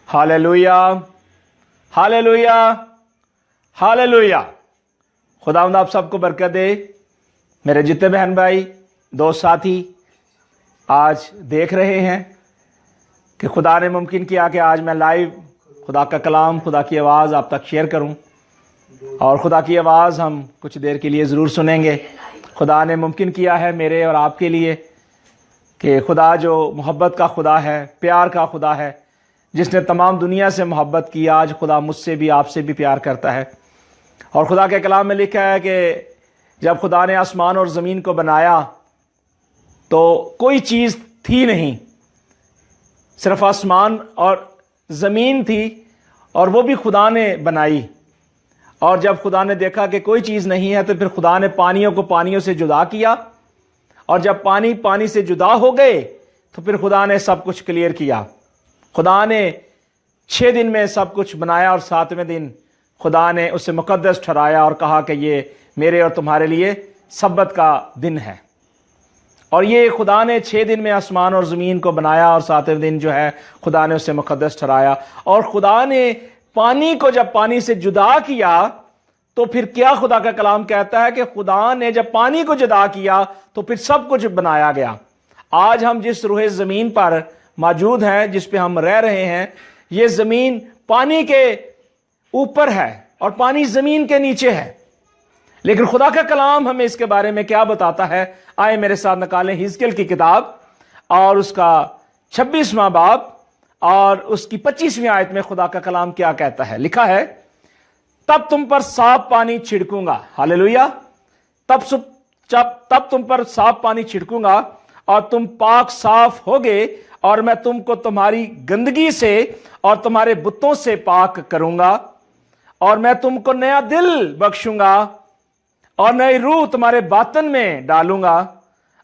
Hallelujah, hallelujah, hallelujah. खुदावंद आप सबको बरकत दे। मेरे जितने बहन भाई, दोस्त, साथी आज देख रहे हैं कि खुदा ने मुमकिन किया कि आज मैं लाइव खुदा का कलाम, खुदा की आवाज़ आप तक शेयर करूं। और खुदा की आवाज़ हम कुछ देर के लिए ज़रूर सुनेंगे। खुदा ने मुमकिन किया है मेरे और आपके लिए कि खुदा जो मोहब्बत का खुदा है, प्यार का खुदा है, जिसने तमाम दुनिया से मोहब्बत की, आज खुदा मुझसे भी, आपसे भी प्यार करता है। और खुदा के कलाम में लिखा है कि जब खुदा ने आसमान और ज़मीन को बनाया तो कोई चीज़ थी नहीं, सिर्फ आसमान और ज़मीन थी, और वो भी खुदा ने बनाई। और जब खुदा ने देखा कि कोई चीज़ नहीं है तो फिर खुदा ने पानियों को पानियों से जुदा किया, और जब पानी पानी से जुदा हो गए तो फिर खुदा ने सब कुछ क्लियर किया। खुदा ने 6 दिन में सब कुछ बनाया और 7वें दिन खुदा ने उसे मुकद्दस ठहराया और कहा कि ये मेरे और तुम्हारे लिए सब्बत का दिन है। और ये खुदा ने 6 दिन में आसमान और ज़मीन को बनाया और 7वें दिन जो है खुदा ने उसे मुकद्दस ठहराया। और खुदा ने पानी को जब पानी से जुदा किया तो फिर क्या खुदा का कलाम कहता है कि खुदा ने जब पानी को जुदा किया तो फिर सब कुछ बनाया गया। आज हम जिस रूहे ज़मीन पर मौजूद हैं, जिस पे हम रह रहे हैं, ये ज़मीन पानी के ऊपर है और पानी ज़मीन के नीचे है। लेकिन खुदा का कलाम हमें इसके बारे में क्या बताता है? आए मेरे साथ निकालें हिजकिय्याह की किताब और उसका 26वां बाब और उसकी 25वीं आयत में खुदा का कलाम क्या कहता है। लिखा है, तब तुम पर साफ पानी छिड़कूंगा। हालेलुया। तब तुम पर साफ पानी छिड़कूंगा और तुम पाक साफ होगे, और मैं तुमको तुम्हारी गंदगी से और तुम्हारे बुतों से पाक करूंगा, और मैं तुमको नया दिल बख्शूंगा और नई रूह तुम्हारे बातन में डालूंगा,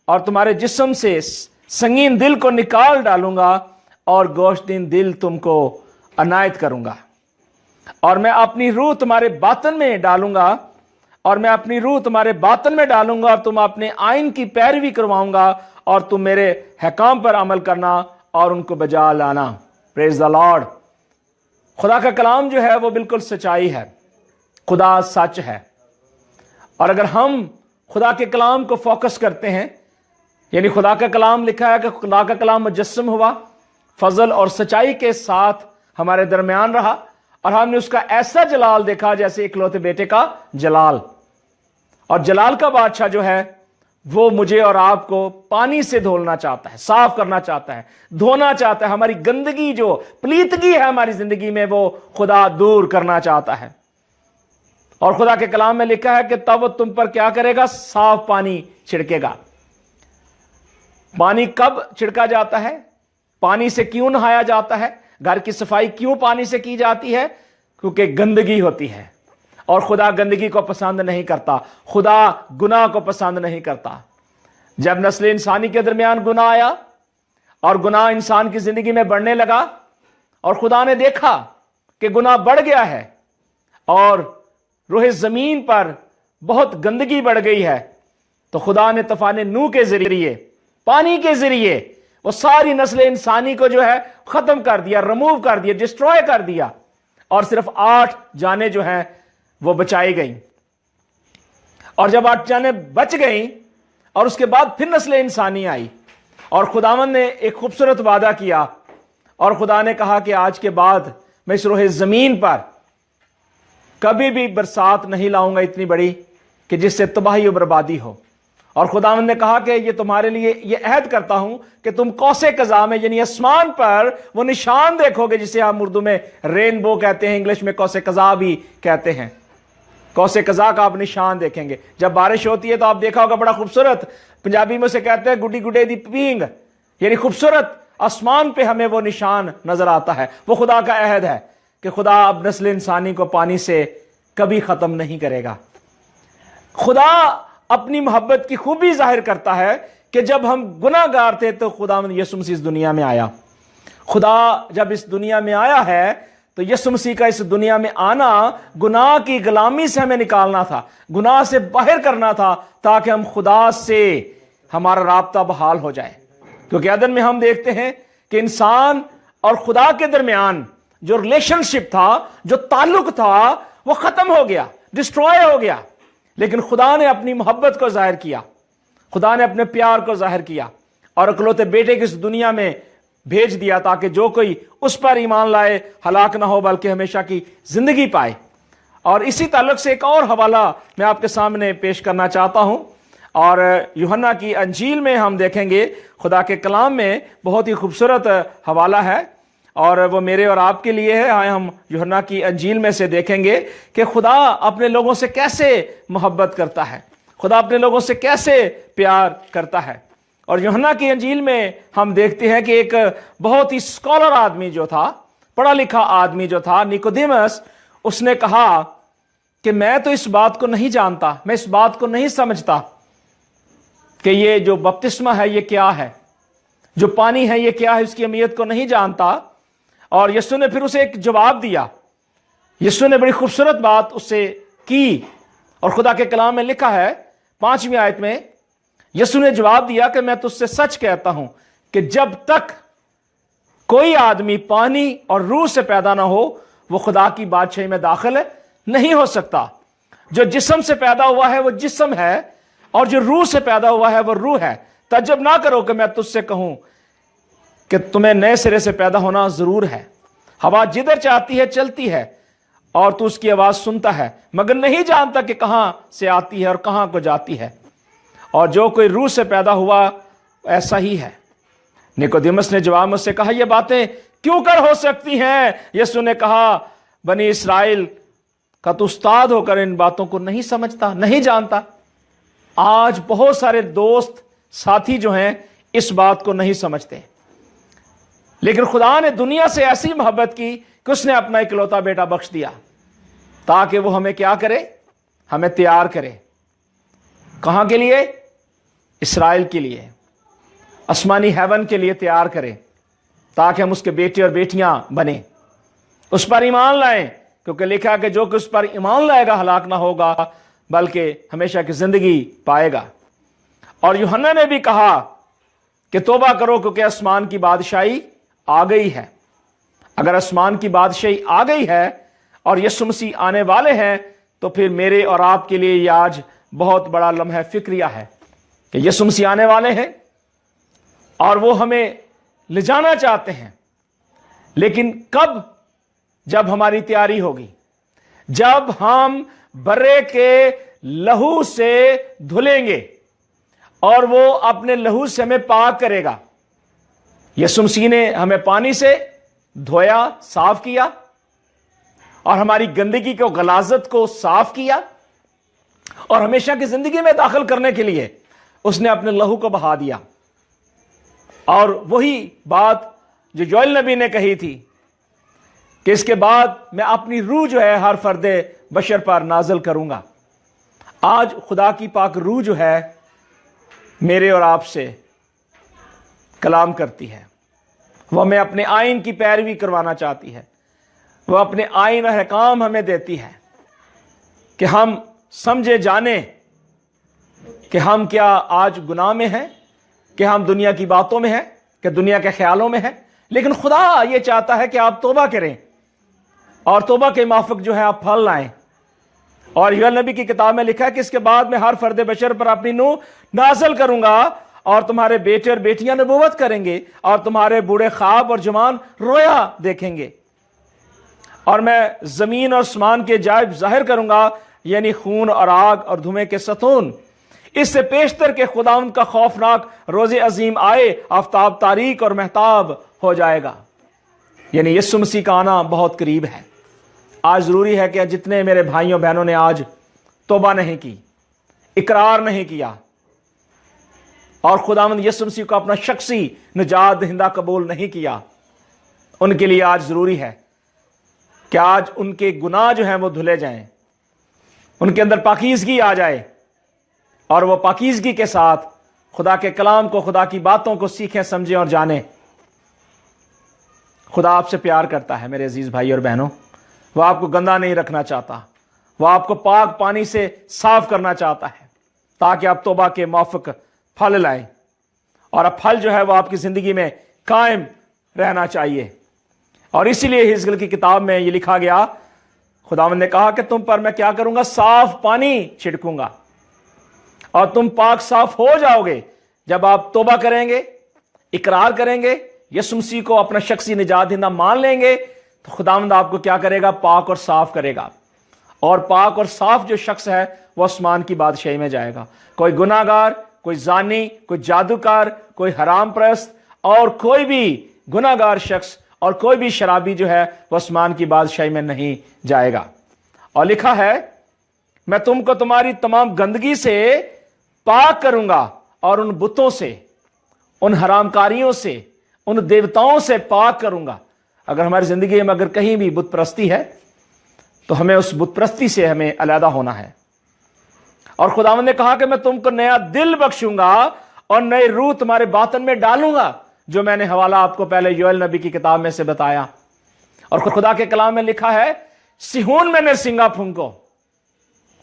और तुम्हारे जिस्म से संगीन दिल को निकाल डालूंगा और गोश्तनीन दिल तुमको अनायत करूंगा। और मैं अपनी रूह तुम्हारे बातन में डालूंगा, और मैं अपनी रूह तुम्हारे बातन में डालूंगा, और तुम अपने आइन की पैरवी करवाऊंगा, और तुम मेरे हकाम पर अमल करना और उनको बजा लाना। Praise the Lord. खुदा का कलाम जो है वो बिल्कुल सच्चाई है। खुदा सच है। और अगर हम खुदा के कलाम को फोकस करते हैं, यानी खुदा का कलाम लिखा है कि खुदा का कलाम मुजस्सम हुआ, फजल और सच्चाई के साथ हमारे दरमियान रहा, और हमने उसका ऐसा जलाल देखा जैसे इकलौते बेटे का जलाल। और जलाल का बादशाह जो है वो मुझे और आपको पानी से धोना चाहता है, साफ करना चाहता है, धोना चाहता है। हमारी गंदगी जो पलीतगी है हमारी जिंदगी में वो खुदा दूर करना चाहता है। और खुदा के कलाम में लिखा है कि तब तुम पर क्या करेगा? साफ पानी छिड़केगा। पानी कब छिड़का जाता है? पानी से क्यों नहाया जाता है? घर की सफाई क्यों पानी से की जाती है? क्योंकि गंदगी होती है, और खुदा गंदगी को पसंद नहीं करता। खुदा गुनाह को पसंद नहीं करता। जब नस्ल इंसानी के दरमियान गुनाह आया और गुनाह इंसान की जिंदगी में बढ़ने लगा, और खुदा ने देखा कि गुनाह बढ़ गया है और रूहे जमीन पर बहुत गंदगी बढ़ गई है, तो खुदा ने तूफान नूह के जरिए, पानी के जरिए वो सारी नस्ल इंसानी को जो है खत्म कर दिया, रिमूव कर दिया, डिस्ट्रॉय कर दिया, और सिर्फ 8 जाने जो हैं वो बचाई गई। और जब 8 जाने बच गई और उसके बाद फिर नस्ल इंसानी आई, और खुदावंद ने एक खूबसूरत वादा किया, और खुदा ने कहा कि आज के बाद मैं इस रोहे जमीन पर कभी भी बरसात नहीं लाऊंगा इतनी बड़ी कि जिससे तबाही और बर्बादी हो। और खुदावंद ने कहा कि ये तुम्हारे लिए ये अहद करता हूं कि तुम कौसे कज़ा में, यानी आसमान पर वो निशान देखोगे, जिसे हम उर्दू में रेनबो कहते हैं, इंग्लिश में कौसे कज़ा भी कहते हैं। कौसे कज़ा का आप निशान देखेंगे। जब बारिश होती है तो आप देखा होगा बड़ा खूबसूरत, पंजाबी में से कहते हैं गुड्डी गुडे दी पींग, यानी खूबसूरत आसमान पे हमें वो निशान नजर आता है। वो खुदा का अहद है कि खुदा अब नस्ल इंसानी को पानी से कभी खत्म नहीं करेगा। खुदा अपनी मोहब्बत की खूबी जाहिर करता है कि जब हम गुनाहगार थे तो खुदा यीशु मसीह इस दुनिया में आया। खुदा जब इस दुनिया में आया है तो यीशु मसीह का इस दुनिया में आना गुनाह की गुलामी से हमें निकालना था, गुनाह से बाहर करना था, ताकि हम खुदा से हमारा राब्ता बहाल हो जाए। क्योंकि अदन में हम देखते हैं कि इंसान और खुदा के दरमियान जो रिलेशनशिप था, जो ताल्लुक था, वो खत्म हो गया, डिस्ट्रॉय हो गया। लेकिन खुदा ने अपनी मोहब्बत को जाहिर किया, खुदा ने अपने प्यार को जाहिर किया और इकलौते बेटे को इस दुनिया में भेज दिया ताकि जो कोई उस पर ईमान लाए हलाक ना हो बल्कि हमेशा की जिंदगी पाए। और इसी ताल्लुक से एक और हवाला मैं आपके सामने पेश करना चाहता हूं, और यूहन्ना की अंजील में हम देखेंगे, खुदा के कलाम में बहुत ही खूबसूरत हवाला है और वो मेरे और आपके लिए है। हाँ, हम यूहन्ना की अंजील में से देखेंगे कि खुदा अपने लोगों से कैसे मोहब्बत करता है, खुदा अपने लोगों से कैसे प्यार करता है। और यूहन्ना की अंजील में हम देखते हैं कि एक बहुत ही स्कॉलर आदमी जो था, पढ़ा लिखा आदमी जो था, निकोदेमस, उसने कहा कि मैं तो इस बात को नहीं जानता, मैं इस बात को नहीं समझता कि ये जो बपतिस्मा है ये क्या है, जो पानी है ये क्या है, इसकी अहमियत को नहीं जानता। और यीशु ने फिर उसे एक जवाब दिया। यीशु ने बड़ी खूबसूरत बात उससे की और खुदा के कलाम में लिखा है 5वीं आयत में, यीशु ने जवाब दिया कि मैं तुझसे सच कहता हूं कि जब तक कोई आदमी पानी और रूह से पैदा ना हो वो खुदा की बादशाही में दाखिल नहीं हो सकता। जो जिस्म से पैदा हुआ है वो जिस्म है और जो रूह से पैदा हुआ है वो रूह है। तज्जब ना करो कि मैं तुझसे कहूं कि तुम्हें नए सिरे से पैदा होना जरूर है। हवा जिधर चाहती है चलती है और तू उसकी आवाज सुनता है मगर नहीं जानता कि कहां से आती है और कहां को जाती है, और जो कोई रूह से पैदा हुआ ऐसा ही है। निकोदेमस ने जवाब मुझसे कहा, यह बातें क्यों कर हो सकती हैं? यीशु ने कहा, बनी इस्राएल का तू उस्ताद होकर इन बातों को नहीं समझता, नहीं जानता। आज बहुत सारे दोस्त साथी जो हैं इस बात को नहीं समझते, लेकिन खुदा ने दुनिया से ऐसी मोहब्बत की कि उसने अपना इकलौता बेटा बख्श दिया ताकि वो हमें क्या करे, हमें तैयार करे। कहां के लिए? इस्राएल के लिए, आसमानी हेवन के लिए तैयार करे ताकि हम उसके बेटे और बेटियां बने, उस पर ईमान लाएं, क्योंकि लिखा कि जो कि उस पर ईमान लाएगा हलाक ना होगा बल्कि हमेशा की जिंदगी पाएगा। और यूहन्ना ने भी कहा कि तौबा करो क्योंकि आसमान की बादशाही आ गई है। अगर आसमान की बादशाही आ गई है और यीशु मसीह आने वाले हैं तो फिर मेरे और आपके लिए ये आज बहुत बड़ा लम्हा फिक्रिया है कि यीशु मसीह आने वाले हैं और वो हमें ले जाना चाहते हैं। लेकिन कब? जब हमारी तैयारी होगी, जब हम बर्रे के लहू से धुलेंगे और वो अपने लहू से हमें पाक करेगा। यीशु मसीह ने हमें पानी से धोया, साफ किया और हमारी गंदगी को, गलाजत को साफ किया और हमेशा की जिंदगी में दाखिल करने के लिए उसने अपने लहू को बहा दिया। और वही बात जो योएल नबी ने कही थी कि इसके बाद मैं अपनी रूह जो है हर फर्दे बशर पर नाजल करूंगा। आज खुदा की पाक रूह जो है मेरे और आपसे कलाम करती है, वह हमें अपने आइन की पैरवी करवाना चाहती है, वह अपने आइन और अहकाम हमें देती है कि हम समझे जाने कि हम क्या आज गुनाह में हैं, कि हम दुनिया की बातों में हैं, कि दुनिया के ख्यालों में हैं। लेकिन खुदा ये चाहता है कि आप तौबा करें और तौबा के माफिक जो है आप फल लाएं। और योएल नबी की किताब में लिखा है कि इसके बाद मैं हर फर्द बशर पर अपनी नूह नाज़िल करूंगा और तुम्हारे बेटे और बेटियां नबूवत करेंगे और तुम्हारे बूढ़े ख्वाब और जवान रोया देखेंगे और मैं जमीन और आसमान के जायब जाहिर करूंगा, यानी खून और आग और धुएं के सतून। इससे पेशतर के खुदावंद का खौफनाक रोज़े अजीम आए, आफ्ताब तारीक और महताब हो जाएगा। यानी यीशु मसीह का आना बहुत करीब है। आज जरूरी है कि जितने मेरे भाइयों बहनों ने आज तौबा नहीं की, इकरार नहीं किया और खुदावंद यीशु मसीह को अपना शख्सी निजात दहिंदा कबूल नहीं किया, उनके लिए आज जरूरी है कि आज उनके गुनाह जो हैं वो धुले जाएं, उनके अंदर पाकीज़गी आ जाए और वो पाकीज़गी के साथ खुदा के कलाम को, खुदा की बातों को सीखें, समझें और जानें। खुदा आपसे प्यार करता है मेरे अजीज भाई और बहनों। वह आपको गंदा नहीं रखना चाहता, वह आपको पाक पानी से साफ करना चाहता है ताकि आप तौबा के माफिक फल लाएं और अब फल जो है वह आपकी जिंदगी में कायम रहना चाहिए। और इसीलिए हिजकिय्याह की किताब में ये लिखा गया, खुदावंद ने कहा कि तुम पर मैं क्या करूंगा, साफ पानी छिड़कूंगा और तुम पाक साफ हो जाओगे। जब आप तौबा करेंगे, इकरार करेंगे, यीशु मसीह को अपना शख्सी निजात दहिंदा मान लेंगे, तो खुदावंद आपको क्या करेगा, पाक और साफ करेगा। और पाक और साफ जो शख्स है वो आसमान की बादशाही में जाएगा। कोई गुनाहगार, कोई जानी, कोई जादूकार, कोई हराम परस्त और कोई भी गुनाहगार शख्स और कोई भी शराबी जो है वो आसमान की बादशाही में नहीं जाएगा। और लिखा है, मैं तुमको तुम्हारी तमाम गंदगी से पाक करूंगा और उन बुतों से, उन हरामकारियों से, उन देवताओं से पाक करूंगा। अगर हमारी जिंदगी में अगर कहीं भी बुत परस्ती है तो हमें उस बुत परस्ती से हमें अलहदा होना है। और खुदावंद ने कहा कि मैं तुमको नया दिल बख्शूंगा और नई रूह तुम्हारे बातन में डालूंगा, जो मैंने हवाला आपको पहले योएल नबी की किताब में से बताया। और खुदा के कलाम में लिखा है, सिहोन में नरसिंगा फूंको।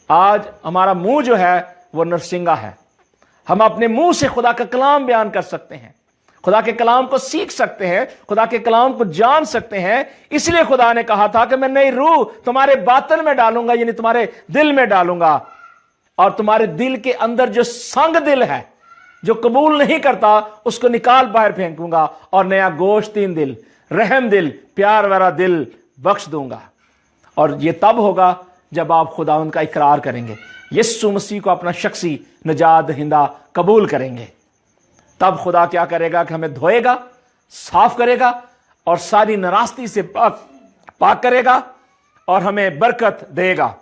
आज हमारा मुंह जो है वो नरसिंगा है। हम अपने मुंह से खुदा का कलाम बयान कर सकते हैं, खुदा के कलाम को सीख सकते हैं, खुदा के कलाम को जान सकते हैं। इसलिए खुदा ने कहा था कि मैं नई रूह तुम्हारे बातन में डालूंगा, यानी तुम्हारे दिल में डालूंगा। और तुम्हारे दिल के अंदर जो संग दिल है, जो कबूल नहीं करता, उसको निकाल बाहर फेंकूंगा और नया गोश्तीन दिल, रहम दिल, प्यार वाला दिल बख्श दूंगा। और ये तब होगा जब आप खुदावंद का इकरार करेंगे, यीशु मसीह को अपना शख्सी निजात दहिंदा कबूल करेंगे। तब खुदा क्या करेगा कि हमें धोएगा, साफ करेगा और सारी नाराजगी से पाक करेगा और हमें बरकत देगा।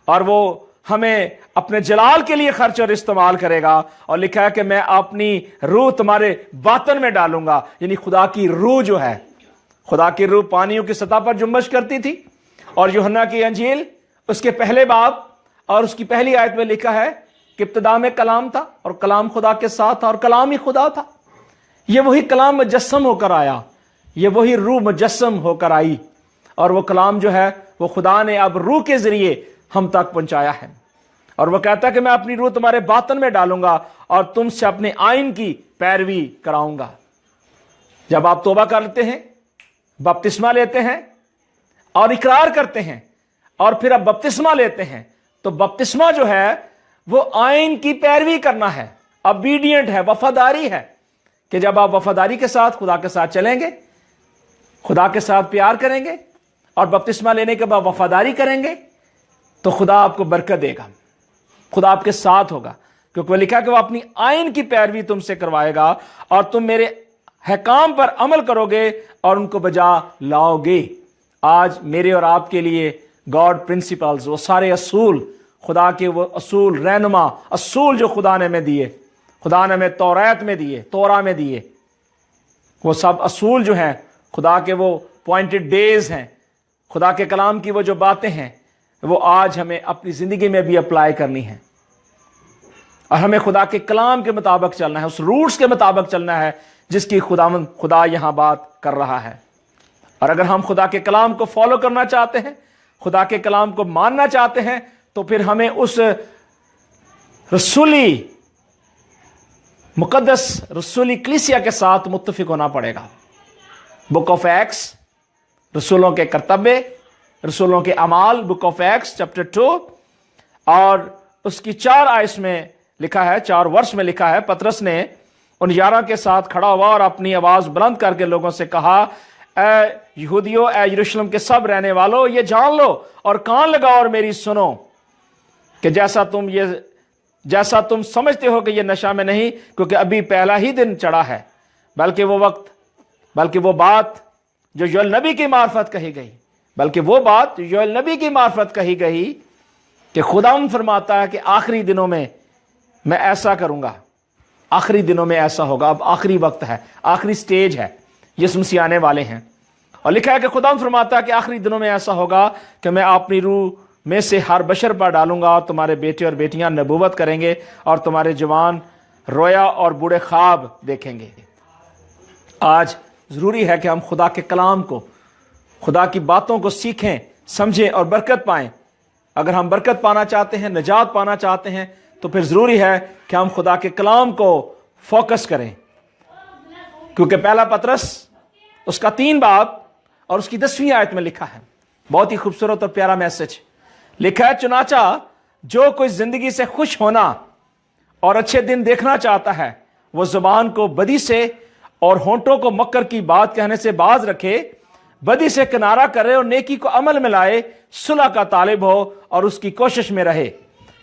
और वो हमें अपने जलाल के लिए खर्च और इस्तेमाल करेगा। और लिखा है कि मैं अपनी रूह तुम्हारे बातन में डालूंगा, यानी खुदा की रूह जो है, खुदा की रूह पानियों की सतह पर जुम्बश करती थी। और यूहन्ना की अंजील उसके पहले बाब और उसकी पहली आयत में लिखा है कि इब्तिदा में कलाम था और कलाम खुदा के साथ था और कलाम ही खुदा था। ये वही कलाम मुजस्सम होकर आया, ये वही रूह मुजस्सम होकर आई। और वो कलाम जो है वो खुदा ने अब रूह के जरिए हम तक पहुंचाया है। और वो कहता है कि मैं अपनी रूह तुम्हारे बातन में डालूंगा और तुमसे अपने आइन की पैरवी कराऊंगा। जब आप तौबा करते हैं, बपतिस्मा लेते हैं और इकरार करते हैं और फिर अब बपतिस्मा लेते हैं, तो बपतिस्मा जो है वो आइन की पैरवी करना है, ओबीडिएंट है, वफादारी है। कि जब आप वफादारी के साथ खुदा के साथ चलेंगे, खुदा के साथ प्यार करेंगे और बपतिस्मा लेने के बाद वफादारी करेंगे, तो खुदा आपको बरकत देगा, खुदा आपके साथ होगा। क्योंकि वो लिखा कि वो अपनी आइन की पैरवी तुमसे करवाएगा और तुम मेरे हकाम पर अमल करोगे और उनको बजा लाओगे। आज मेरे और आपके लिए गॉड प्रिंसिपल्स, वो सारे असूल, खुदा के वो असूल, रहनुमा असूल जो खुदा ने हमें दिए, खुदा ने हमें तौरात में दिए, तोरा में दिए, वो सब असूल जो हैं खुदा के, वो पॉइंटेड डेज हैं, खुदा के कलाम की वो जो बातें हैं, वो आज हमें अपनी जिंदगी में भी अप्लाई करनी है। और हमें खुदा के कलाम के मुताबिक चलना है, उस रूट्स के मुताबिक चलना है जिसकी खुदा यहां बात कर रहा है। और अगर हम खुदा के कलाम को फॉलो करना चाहते हैं, खुदा के कलाम को मानना चाहते हैं, तो फिर हमें उस रसूली मुकद्दस रसूली कलीसिया के साथ मुत्तफिक होना पड़ेगा। बुक ऑफ एक्ट्स, रसूलों के कर्तव्य, रसूलों के अमाल, बुक ऑफ एक्ट्स चैप्टर 2 और उसकी 4 आयत में लिखा है, 4 वर्ष में लिखा है, पतरस ने उन 11 के साथ खड़ा हुआ और अपनी आवाज बुलंद करके लोगों से कहा, ए यहूदियों, ए यरूशलेम के सब रहने वालों, ये जान लो और कान लगाओ और मेरी सुनो कि जैसा तुम समझते हो कि ये नशा में नहीं, क्योंकि अभी पहला ही दिन चढ़ा है, बल्कि वो बात जो योएल नबी की मार्फत कही गई, बल्कि वो बात योएल नबी की मार्फत कही गई कि खुदावंद फरमाता है कि आखिरी दिनों में मैं ऐसा करूंगा, आखिरी दिनों में ऐसा होगा। अब आखिरी वक्त है, आखिरी स्टेज है, यीशु मसीह आने वाले हैं। और लिखा है कि खुदावंद फरमाता है कि आखिरी दिनों में ऐसा होगा कि मैं अपनी रूह में से हर बशर पर डालूंगा और तुम्हारे बेटे और बेटियां नबूवत करेंगे और तुम्हारे जवान रोया और बूढ़े ख्वाब देखेंगे। आज जरूरी है कि हम खुदा के कलाम को, खुदा की बातों को सीखें, समझें और बरकत पाएं। अगर हम बरकत पाना चाहते हैं, निजात पाना चाहते हैं, तो फिर जरूरी है कि हम खुदा के कलाम को फोकस करें। क्योंकि पहला पतरस उसका 3 बाब اور اس کی 10ਵੀं آیت میں لکھا ہے، بہت ہی خوبصورت اور پیارا میسج لکھا ہے، چنانچہ جو کوئی زندگی سے خوش ہونا اور اچھے دن دیکھنا چاہتا ہے وہ زبان کو بدی سے اور ہونٹوں کو مکر کی بات کہنے سے باز رکھے، بدی سے کنارہ کرے اور نیکی کو عمل میں لائے، صلح کا طالب ہو اور اس کی کوشش میں رہے،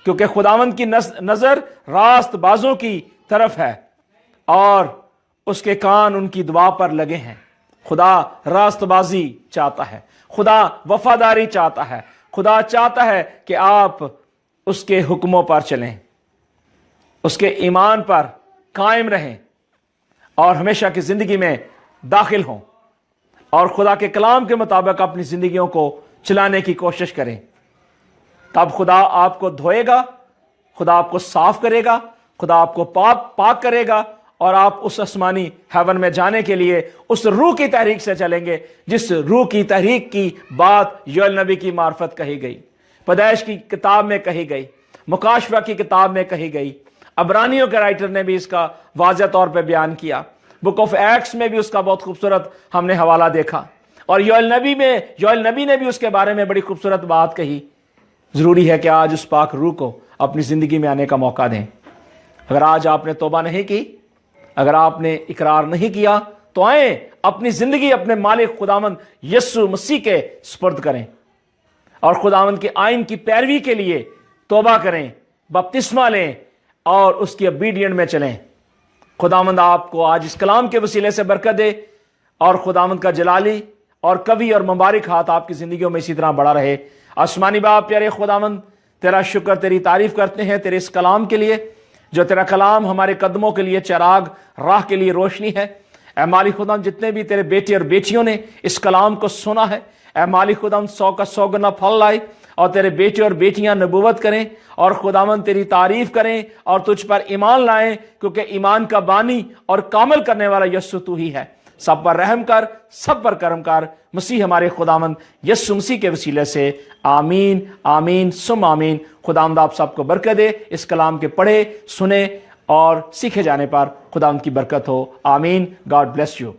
کیونکہ خداوند کی نظر راست بازوں کی طرف ہے اور اس کے کان ان کی دعا پر لگے ہیں۔ خدا راست بازی چاہتا ہے، خدا وفاداری چاہتا ہے، خدا چاہتا ہے کہ آپ اس کے حکموں پر چلیں، اس کے ایمان پر قائم رہیں اور ہمیشہ کی زندگی میں داخل ہوں اور خدا کے کلام کے مطابق اپنی زندگیوں کو چلانے کی کوشش کریں۔ تب خدا آپ کو دھوئے گا، خدا آپ کو صاف کرے گا، خدا آپ کو پاک کرے گا اور آپ اس آسمانی ہیون میں جانے کے لیے اس روح کی تحریک سے چلیں گے جس روح کی تحریک کی بات یوئیل نبی کی معرفت کہی گئی، پیدائش کی کتاب میں کہی گئی، مکاشفہ کی کتاب میں کہی گئی، عبرانیوں کے رائٹر نے بھی اس کا واضح طور پہ بیان کیا، بک آف ایکٹس میں بھی اس کا بہت خوبصورت ہم نے حوالہ دیکھا، اور یوئیل نبی نے بھی اس کے بارے میں بڑی خوبصورت بات کہی۔ ضروری ہے کہ آج اس پاک روح کو اپنی زندگی میں آنے کا موقع دیں۔ اگر آج آپ نے توبہ نہیں کی، اگر آپ نے اقرار نہیں کیا، تو آئیں اپنی زندگی اپنے مالک خداوند یسوع مسیح کے سپرد کریں اور خداوند کے آئین کی پیروی کے لیے توبہ کریں، بپتسمہ لیں اور اس کی اوبیڈینٹ میں چلیں۔ خداوند آپ کو آج اس کلام کے وسیلے سے برکت دے اور خداوند کا جلالی اور قوی اور مبارک ہاتھ آپ کی زندگیوں میں اسی طرح بڑا رہے۔ آسمانی باپ پیارے خداوند، تیرا شکر، تیری تعریف کرتے ہیں تیرے اس کلام کے لیے، جو تیرا کلام ہمارے قدموں کے لیے چراغ، راہ کے لیے روشنی ہے۔ اے مالک خداوند، جتنے بھی تیرے بیٹے اور بیٹیوں نے اس کلام کو سنا ہے، اے مالک خداوند 100 کا 100 گنا پھل لائے اور تیرے بیٹے اور بیٹیاں نبوت کریں اور خداوند تیری تعریف کریں اور تجھ پر ایمان لائیں، کیونکہ ایمان کا بانی اور کامل کرنے والا یسوع تو ہی ہے۔ سب پر رحم کر، سب پر کرم کر، مسیح ہمارے خداوند یسوع مسیح کے وسیلے سے، آمین آمین ثم آمین۔ خداوند آپ سب کو برکت دے، اس کلام کے پڑھے، سنے اور سیکھے جانے پر خداوند کی برکت ہو، آمین۔ God bless you.